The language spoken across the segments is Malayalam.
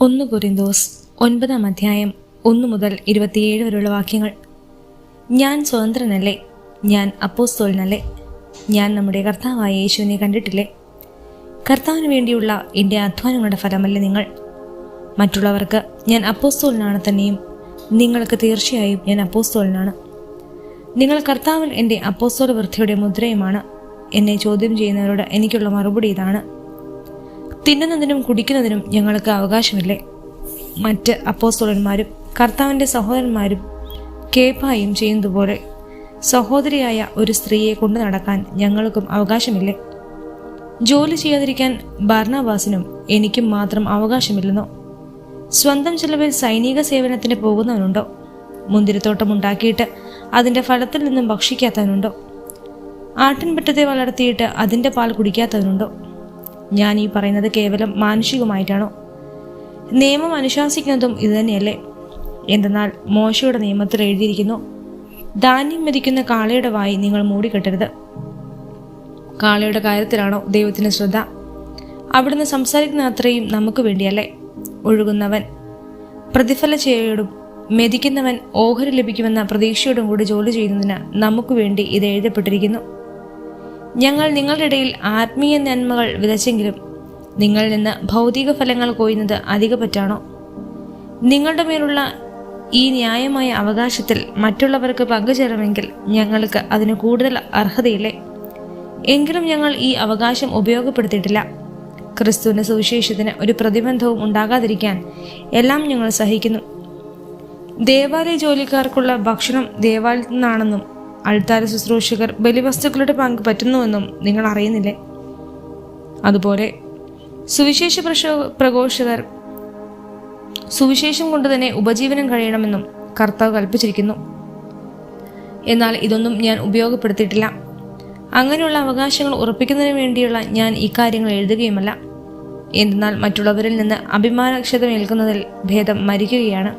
1 കൊരിന്തോസ് 9 അധ്യായം 1 മുതൽ 27 വരെയുള്ള വാക്യങ്ങൾ. ഞാൻ സ്വതന്ത്രനല്ലേ? ഞാൻ അപ്പോസ്തലനല്ലേ? ഞാൻ നമ്മുടെ കർത്താവായ യേശുവിനെ കണ്ടിട്ടില്ലേ? കർത്താവിന് വേണ്ടിയുള്ള എൻ്റെ അധ്വാനങ്ങളുടെ ഫലമല്ലേ നിങ്ങൾ? മറ്റുള്ളവർക്ക് ഞാൻ അപ്പോസ്തലനാണ് തന്നെയും നിങ്ങൾക്ക് തീർച്ചയായും ഞാൻ അപ്പോസ്തലനാണ്. നിങ്ങൾ കർത്താവിൽ എൻ്റെ അപ്പോസ്തല വൃത്തിയുടെ മുദ്രയുമാണ്. എന്നെ ചോദ്യം ചെയ്യുന്നവരോട് എനിക്കുള്ള മറുപടി ഇതാണ്: തിന്നുന്നതിനും കുടിക്കുന്നതിനും ഞങ്ങൾക്ക് അവകാശമില്ലേ? മറ്റ് അപ്പോസ്തലന്മാരും കർത്താവിൻ്റെ സഹോദരന്മാരും കേഫായും ചെയ്യുന്നതുപോലെ സഹോദരിയായ ഒരു സ്ത്രീയെ കൊണ്ടു നടക്കാൻ ഞങ്ങൾക്കും അവകാശമില്ലേ? ജോലി ചെയ്യാതിരിക്കാൻ ബർന്നബാസിനും എനിക്കും മാത്രം അവകാശമില്ലെന്നോ? സ്വന്തം ചിലവിൽ സൈനിക സേവനത്തിന് പോകുന്നവനുണ്ടോ? മുന്തിരിത്തോട്ടം ഉണ്ടാക്കിയിട്ട് അതിൻ്റെ ഫലത്തിൽ നിന്നും ഭക്ഷിക്കാത്തവനുണ്ടോ? ആട്ടിൻപറ്റത്തെ വളർത്തിയിട്ട് അതിൻ്റെ പാൽ കുടിക്കാത്തവനുണ്ടോ? ഞാൻ ഈ പറയുന്നത് കേവലം മാനുഷികമായിട്ടാണോ? നിയമം അനുശാസിക്കുന്നതും ഇതുതന്നെയല്ലേ? എന്തെന്നാൽ മോശയുടെ നിയമത്തിൽ എഴുതിയിരിക്കുന്നു, ധാന്യം മെതിക്കുന്ന കാളയുടെ വായി നിങ്ങൾ മൂടിക്കെട്ടരുത്. കാളയുടെ കാര്യത്തിലാണോ ദൈവത്തിന് ശ്രദ്ധ? അവിടുന്ന് സംസാരിക്കുന്ന അത്രയും നമുക്ക് വേണ്ടിയല്ലേ? ഒഴുകുന്നവൻ പ്രതിഫലചേയോടും മെതിക്കുന്നവൻ ഓഹരി ലഭിക്കുമെന്ന പ്രതീക്ഷയോടും കൂടി ജോലി ചെയ്യുന്നതിന് നമുക്ക് വേണ്ടി ഇത് എഴുതപ്പെട്ടിരിക്കുന്നു. ഞങ്ങൾ നിങ്ങളുടെ ഇടയിൽ ആത്മീയ നന്മകൾ വിതച്ചെങ്കിലും നിങ്ങളിൽ നിന്ന് ഭൗതിക ഫലങ്ങൾ കൊയ്യുന്നത് അധിക പറ്റാണോ? നിങ്ങളുടെ മേലുള്ള ഈ ന്യായമായ അവകാശത്തിൽ മറ്റുള്ളവർക്ക് പങ്കുചേരുമെങ്കിൽ ഞങ്ങൾക്ക് അതിന് കൂടുതൽ അർഹതയില്ലേ? എങ്കിലും ഞങ്ങൾ ഈ അവകാശം ഉപയോഗപ്പെടുത്തിയിട്ടില്ല. ക്രിസ്തുവിൻ്റെ സുവിശേഷത്തിന് ഒരു പ്രതിബന്ധവും ഉണ്ടാകാതിരിക്കാൻ എല്ലാം ഞങ്ങൾ സഹിക്കുന്നു. ദേവാലയ ജോലിക്കാർക്കുള്ള ഭക്ഷണം ദേവാലയത്തിൽ നിന്നാണെന്നും അൾത്താര ശുശ്രൂഷകർ ബലിവസ്തുക്കളുടെ പങ്ക് പറ്റുന്നുവെന്നും നിങ്ങൾ അറിയുന്നില്ലേ? അതുപോലെ സുവിശേഷ പ്രഘോഷകർ സുവിശേഷം കൊണ്ട് തന്നെ ഉപജീവനം കഴിയണമെന്നും കർത്താവ് കൽപ്പിച്ചിരിക്കുന്നു. എന്നാൽ ഇതൊന്നും ഞാൻ ഉപയോഗപ്പെടുത്തിയിട്ടില്ല. അങ്ങനെയുള്ള അവകാശങ്ങൾ ഉറപ്പിക്കുന്നതിന് വേണ്ടിയുള്ള ഞാൻ ഈ കാര്യങ്ങൾ എഴുതുകയുമല്ല. എന്തെന്നാൽ മറ്റുള്ളവരിൽ നിന്ന് അഭിമാനക്ഷതമേൽക്കുന്നതിൽ ഭേദം മരിക്കുകയാണ്.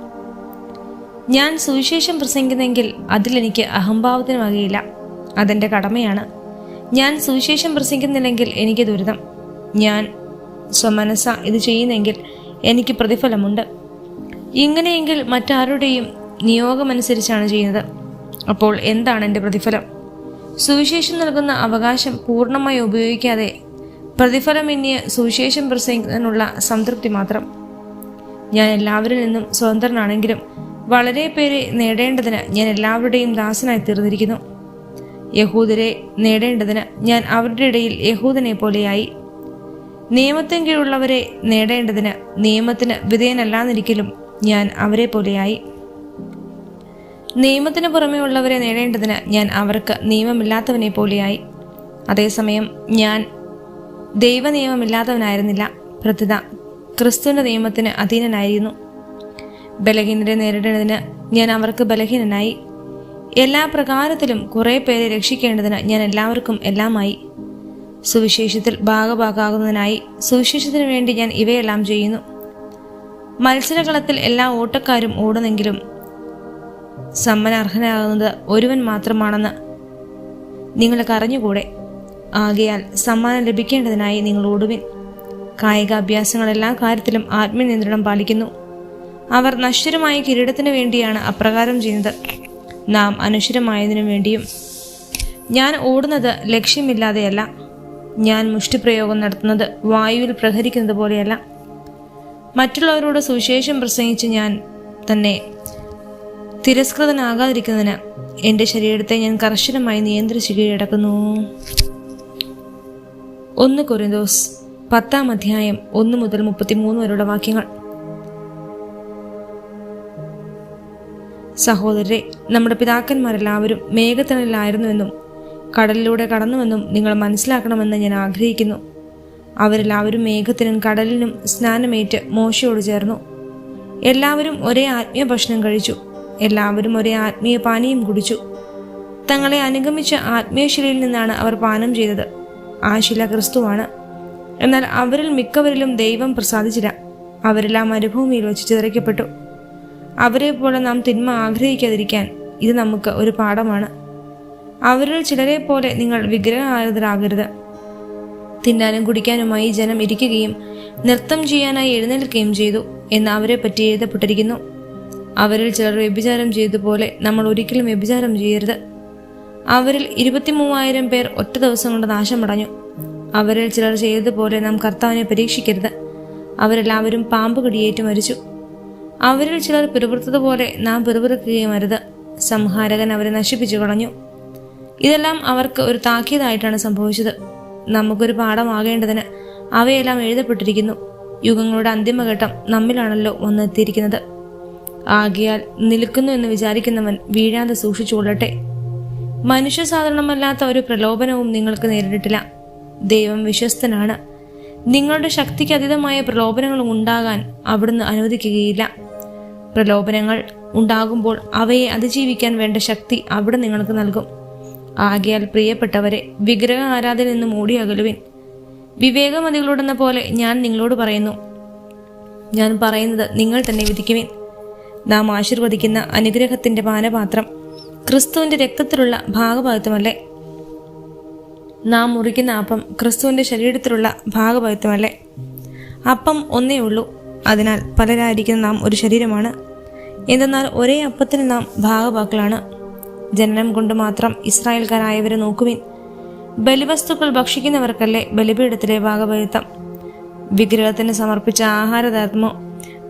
ഞാൻ സുവിശേഷം പ്രസംഗിക്കുന്നെങ്കിൽ അതിലെനിക്ക് അഹംഭാവത്തിന് വകയില്ല. അതെൻ്റെ കടമയാണ്. ഞാൻ സുവിശേഷം പ്രസംഗിക്കുന്നില്ലെങ്കിൽ എനിക്ക് ദുരിതം. ഞാൻ സ്വമനസ്സ ഇത് ചെയ്യുന്നെങ്കിൽ എനിക്ക് പ്രതിഫലമുണ്ട്. ഇങ്ങനെയെങ്കിൽ മറ്റാരുടെയും നിയോഗമനുസരിച്ചാണ് ചെയ്യുന്നത്. അപ്പോൾ എന്താണ് എൻ്റെ പ്രതിഫലം? സുവിശേഷം നൽകുന്ന അവകാശം പൂർണ്ണമായി ഉപയോഗിക്കാതെ പ്രതിഫലമെന്നിയ സുവിശേഷം പ്രസംഗിക്കുന്നതിനുള്ള സംതൃപ്തി മാത്രം. ഞാൻ എല്ലാവരിൽ നിന്നും സ്വതന്ത്രനാണെങ്കിലും വളരെ പേരെ നേടേണ്ടതിന് ഞാൻ എല്ലാവരുടെയും ദാസനായി തീർന്നിരിക്കുന്നു. യഹൂദരെ നേടേണ്ടതിന് ഞാൻ അവരുടെ ഇടയിൽ യഹൂദനെ പോലെയായി. നിയമത്തിന് കീഴുള്ളവരെ നേടേണ്ടതിന് നിയമത്തിന് വിധേയനല്ലാതിരിക്കലും ഞാൻ അവരെ പോലെയായി. നിയമത്തിന് പുറമേ ഉള്ളവരെ നേടേണ്ടതിന് ഞാൻ അവർക്ക് നിയമമില്ലാത്തവനെ പോലെയായി. അതേസമയം ഞാൻ ദൈവനിയമമില്ലാത്തവനായിരുന്നില്ല, പ്രത്യുത ക്രിസ്തുവിൻ്റെ നിയമത്തിന് അധീനനായിരുന്നു. ബലഹീനരെ നേരിടേണ്ടതിന് ഞാൻ അവർക്ക് ബലഹീനനായി. എല്ലാ പ്രകാരത്തിലും കുറേ പേരെ രക്ഷിക്കേണ്ടതിന് ഞാൻ എല്ലാവർക്കും എല്ലാമായി. സുവിശേഷത്തിൽ ഭാഗഭാഗാകുന്നതിനായി സുവിശേഷത്തിന് വേണ്ടി ഞാൻ ഇവയെല്ലാം ചെയ്യുന്നു. മത്സരകളത്തിൽ എല്ലാ ഓട്ടക്കാരും ഓടുന്നെങ്കിലും സമ്മാനാർഹനാകുന്നത് ഒരുവൻ മാത്രമാണെന്ന് നിങ്ങൾക്ക് അറിഞ്ഞുകൂടെ? ആകയാൽ സമ്മാനം ലഭിക്കേണ്ടതിനായി നിങ്ങൾ ഓടുവിൻ. കായികാഭ്യാസങ്ങൾ എല്ലാ കാര്യത്തിലും ആത്മനിയന്ത്രണം പാലിക്കുന്നു. അവർ നശ്വരമായ കിരീടത്തിന് വേണ്ടിയാണ് അപ്രകാരം ചെയ്യുന്നത്, നാം അനശ്വരമായതിനു വേണ്ടിയും. ഞാൻ ഓടുന്നത് ലക്ഷ്യമില്ലാതെയല്ല. ഞാൻ മുഷ്ടിപ്രയോഗം നടത്തുന്നത് വായുവിൽ പ്രഹരിക്കുന്നത് പോലെയല്ല. മറ്റുള്ളവരോട് സുവിശേഷം പ്രസംഗിച്ച് ഞാൻ തന്നെ തിരസ്കൃതനാകാതിരിക്കുന്നതിന് എൻ്റെ ശരീരത്തെ ഞാൻ കർശനമായി നിയന്ത്രിച്ച് കീഴടക്കുന്നു. 1 കൊരിന്തോസ് 10 അധ്യായം 1 മുതൽ 33 വരെയുള്ള വാക്യങ്ങൾ. സഹോദരരെ, നമ്മുടെ പിതാക്കന്മാരെല്ലാവരും മേഘത്തണലിലായിരുന്നുവെന്നും കടലിലൂടെ കടന്നുവെന്നും നിങ്ങൾ മനസ്സിലാക്കണമെന്ന് ഞാൻ ആഗ്രഹിക്കുന്നു. അവരെല്ലാവരും മേഘത്തിനും കടലിനും സ്നാനമേറ്റ് മോശയോട് ചേർന്നു. എല്ലാവരും ഒരേ ആത്മീയ ഭക്ഷണം കഴിച്ചു. എല്ലാവരും ഒരേ ആത്മീയ പാനീയം കുടിച്ചു. തങ്ങളെ അനുഗമിച്ച ആത്മീയ ശിലയിൽ നിന്നാണ് അവർ പാനം ചെയ്തത്. ആ ശില ക്രിസ്തുവാണ്. എന്നാൽ അവരിൽ മിക്കവരിലും ദൈവം പ്രസാദിച്ചില്ല. അവരെല്ലാം മരുഭൂമിയിൽ വെച്ച് ചിതറിക്കപ്പെട്ടു. അവരെ പോലെ നാം തിന്മ ആഗ്രഹിക്കാതിരിക്കാൻ ഇത് നമുക്ക് ഒരു പാഠമാണ്. അവരിൽ ചിലരെ പോലെ നിങ്ങൾ വിഗ്രഹാരാധകരാകരുത്. തിന്നാനും കുടിക്കാനുമായി ജനം ഇരിക്കുകയും നൃത്തം ചെയ്യാനായി എഴുന്നേൽക്കുകയും ചെയ്തു എന്ന് അവരെ പറ്റി എഴുതപ്പെട്ടിരിക്കുന്നു. അവരിൽ ചിലർ വ്യഭിചാരം ചെയ്തതുപോലെ നമ്മൾ ഒരിക്കലും വ്യഭിചാരം ചെയ്യരുത്. അവരിൽ 23,000 പേർ ഒറ്റ ദിവസം കൊണ്ട് നാശമടഞ്ഞു. അവരിൽ ചിലർ ചെയ്തതുപോലെ നാം കർത്താവിനെ പരീക്ഷിക്കരുത്. അവരെല്ലാവരും പാമ്പ് കടിയേറ്റ് മരിച്ചു. അവരിൽ ചിലർ പിറുപിറുത്തതുപോലെ നാം പിറുപിറുക്കുകയും അരുത്. സംഹാരകൻ അവരെ നശിപ്പിച്ചു കളഞ്ഞു. ഇതെല്ലാം അവർക്ക് ഒരു താക്കീതായിട്ടാണ് സംഭവിച്ചത്. നമുക്കൊരു പാഠമാകേണ്ടതിന് അവയെല്ലാം എഴുതപ്പെട്ടിരിക്കുന്നു. യുഗങ്ങളുടെ അന്തിമഘട്ടം നമ്മിലാണല്ലോ വന്നെത്തിയിരിക്കുന്നത്. ആകയാൽ നിൽക്കുന്നു എന്ന് വിചാരിക്കുന്നവൻ വീഴാതെ സൂക്ഷിച്ചുകൊള്ളട്ടെ. മനുഷ്യ സാധാരണമല്ലാത്ത ഒരു പ്രലോഭനവും നിങ്ങൾക്ക് നേരിട്ടിട്ടില്ല. ദൈവം വിശ്വസ്തനാണ്. നിങ്ങളുടെ ശക്തിക്ക് അതീതമായ പ്രലോഭനങ്ങളും ഉണ്ടാകാൻ അവിടുന്ന് അനുവദിക്കുകയില്ല. പ്രലോഭനങ്ങൾ ഉണ്ടാകുമ്പോൾ അവയെ അതിജീവിക്കാൻ വേണ്ട ശക്തി അവിടെ നിങ്ങൾക്ക് നൽകും. ആകയാൽ പ്രിയപ്പെട്ടവരെ, വിഗ്രഹ ആരാധന നിന്ന് മൂടി അകലുവിൻ. വിവേകമതികളോടെന്ന പോലെ ഞാൻ നിങ്ങളോട് പറയുന്നു. ഞാൻ പറയുന്നത് നിങ്ങൾ തന്നെ വിധിക്കുവിൻ. നാം ആശീർവദിക്കുന്ന അനുഗ്രഹത്തിന്റെ പാനപാത്രം ക്രിസ്തുവിന്റെ രക്തത്തിലുള്ള ഭാഗഭാഗത്വമല്ലേ? നാം മുറിക്കുന്ന അപ്പം ക്രിസ്തുവിന്റെ ശരീരത്തിലുള്ള ഭാഗഭാഗത്വമല്ലേ? അപ്പം ഒന്നേ ഉള്ളൂ. അതിനാൽ പലരായിരിക്കുന്ന നാം ഒരു ശരീരമാണ്. എന്തെന്നാൽ ഒരേ അപ്പത്തിന് നാം ഭാഗഭാക്കളാണ്. ജനനം കൊണ്ട് മാത്രം ഇസ്രായേൽക്കാരായവരെ നോക്കുവിൻ. ബലിവസ്തുക്കൾ ഭക്ഷിക്കുന്നവർക്കല്ലേ ബലിപീഠത്തിലെ ഭാഗഭാഗിത്വം. വിഗ്രഹത്തിന് സമർപ്പിച്ച ആഹാരധർമ്മോ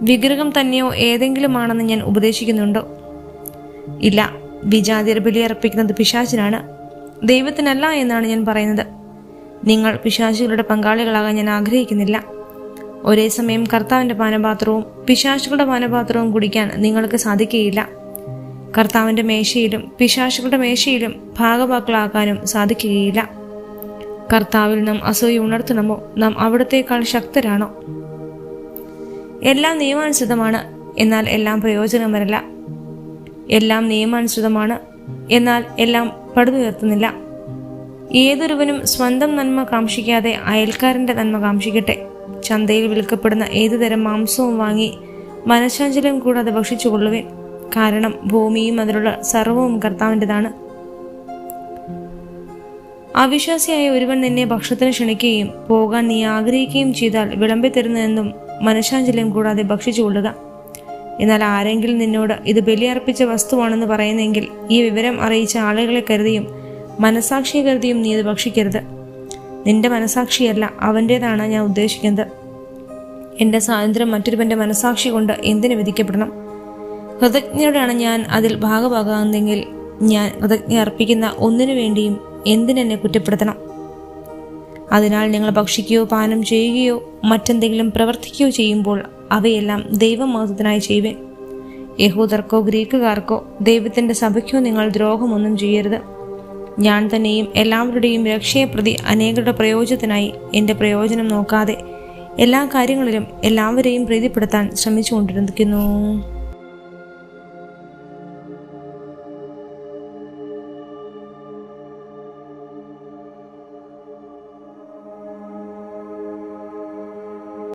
വിഗ്രഹം തന്നെയോ ഏതെങ്കിലുമാണെന്ന് ഞാൻ ഉപദേശിക്കുന്നുണ്ടോ? ഇല്ല. വിജാതിയർ ബലിയർപ്പിക്കുന്നത് പിശാചിനാണ്, ദൈവത്തിനല്ല എന്നാണ് ഞാൻ പറയുന്നത്. നിങ്ങൾ പിശാചുകളുടെ പങ്കാളികളാകാൻ ഞാൻ ആഗ്രഹിക്കുന്നില്ല. ഒരേ സമയം കർത്താവിൻ്റെ പാനപാത്രവും പിശാചുകളുടെ പാനപാത്രവും കുടിക്കാൻ നിങ്ങൾക്ക് സാധിക്കുകയില്ല. കർത്താവിൻ്റെ മേശയിലും പിശാചുകളുടെ മേശയിലും ഭാഗഭാക്കളാക്കാനും സാധിക്കുകയില്ല. കർത്താവിൽ നാം അസൂയ ഉണർത്തണമോ? നാം അവിടത്തേക്കാൾ ശക്തരാണോ? എല്ലാം നിയമാനുസൃതമാണ്, എന്നാൽ എല്ലാം പ്രയോജനമല്ല. എല്ലാം നിയമാനുസൃതമാണ്, എന്നാൽ എല്ലാം പടുതുയർത്തുന്നില്ല. ഏതൊരുവനും സ്വന്തം നന്മ കാക്ഷിക്കാതെ അയൽക്കാരൻ്റെ നന്മ കാക്ഷിക്കട്ടെ. ചന്തയിൽ വിൽക്കപ്പെടുന്ന ഏതുതരം മാംസവും വാങ്ങി മനഃശാഞ്ചല്യം കൂടാതെ ഭക്ഷിച്ചുകൊള്ളുവേൻ. കാരണം ഭൂമിയും അതിലുള്ള സർവവും കർത്താവിൻ്റെതാണ്. അവിശ്വാസിയായ ഒരുവൻ നിന്നെ ഭക്ഷണത്തിന് ക്ഷണിക്കുകയും പോകാൻ നീ ആഗ്രഹിക്കുകയും ചെയ്താൽ വിളമ്പി തരുന്നതെന്നും മനഃശാഞ്ചല്യം കൂടാതെ ഭക്ഷിച്ചുകൊള്ളുക. എന്നാൽ ആരെങ്കിലും നിന്നോട് ഇത് ബലിയർപ്പിച്ച വസ്തുവാണെന്ന് പറയുന്നെങ്കിൽ ഈ വിവരം അറിയിച്ച ആളുകളെ കരുതിയും മനസാക്ഷിയെ കരുതിയും നീ ഇത് ഭക്ഷിക്കരുത്. നിന്റെ മനസാക്ഷിയല്ല, അവൻ്റേതാണ് ഞാൻ ഉദ്ദേശിക്കുന്നത്. എൻ്റെ സ്വാതന്ത്ര്യം മറ്റൊരുവൻ്റെ മനസാക്ഷി കൊണ്ട് എന്തിനു വിധിക്കപ്പെടണം? കൃതജ്ഞയോടാണ് ഞാൻ അതിൽ ഭാഗഭാഗമാകുന്നെങ്കിൽ ഞാൻ കൃതജ്ഞ അർപ്പിക്കുന്ന ഒന്നിനു വേണ്ടിയും എന്തിനെന്നെ കുറ്റപ്പെടുത്തണം? അതിനാൽ നിങ്ങൾ ഭക്ഷിക്കുകയോ പാനം ചെയ്യുകയോ മറ്റെന്തെങ്കിലും പ്രവർത്തിക്കുകയോ ചെയ്യുമ്പോൾ അവയെല്ലാം ദൈവമാസത്തിനായി ചെയ്യുവേൻ. യഹൂദർക്കോ ഗ്രീക്കുകാർക്കോ ദൈവത്തിൻ്റെ സഭയ്ക്കോ നിങ്ങൾ ദ്രോഹമൊന്നും ചെയ്യരുത്. ഞാൻ തന്നെയും എല്ലാവരുടെയും രക്ഷയെ പ്രതി അനേകരുടെ പ്രയോജനത്തിനായി എൻ്റെ പ്രയോജനം നോക്കാതെ എല്ലാ കാര്യങ്ങളിലും എല്ലാവരെയും പ്രീതിപ്പെടുത്താൻ ശ്രമിച്ചുകൊണ്ടിരിക്കുന്നു.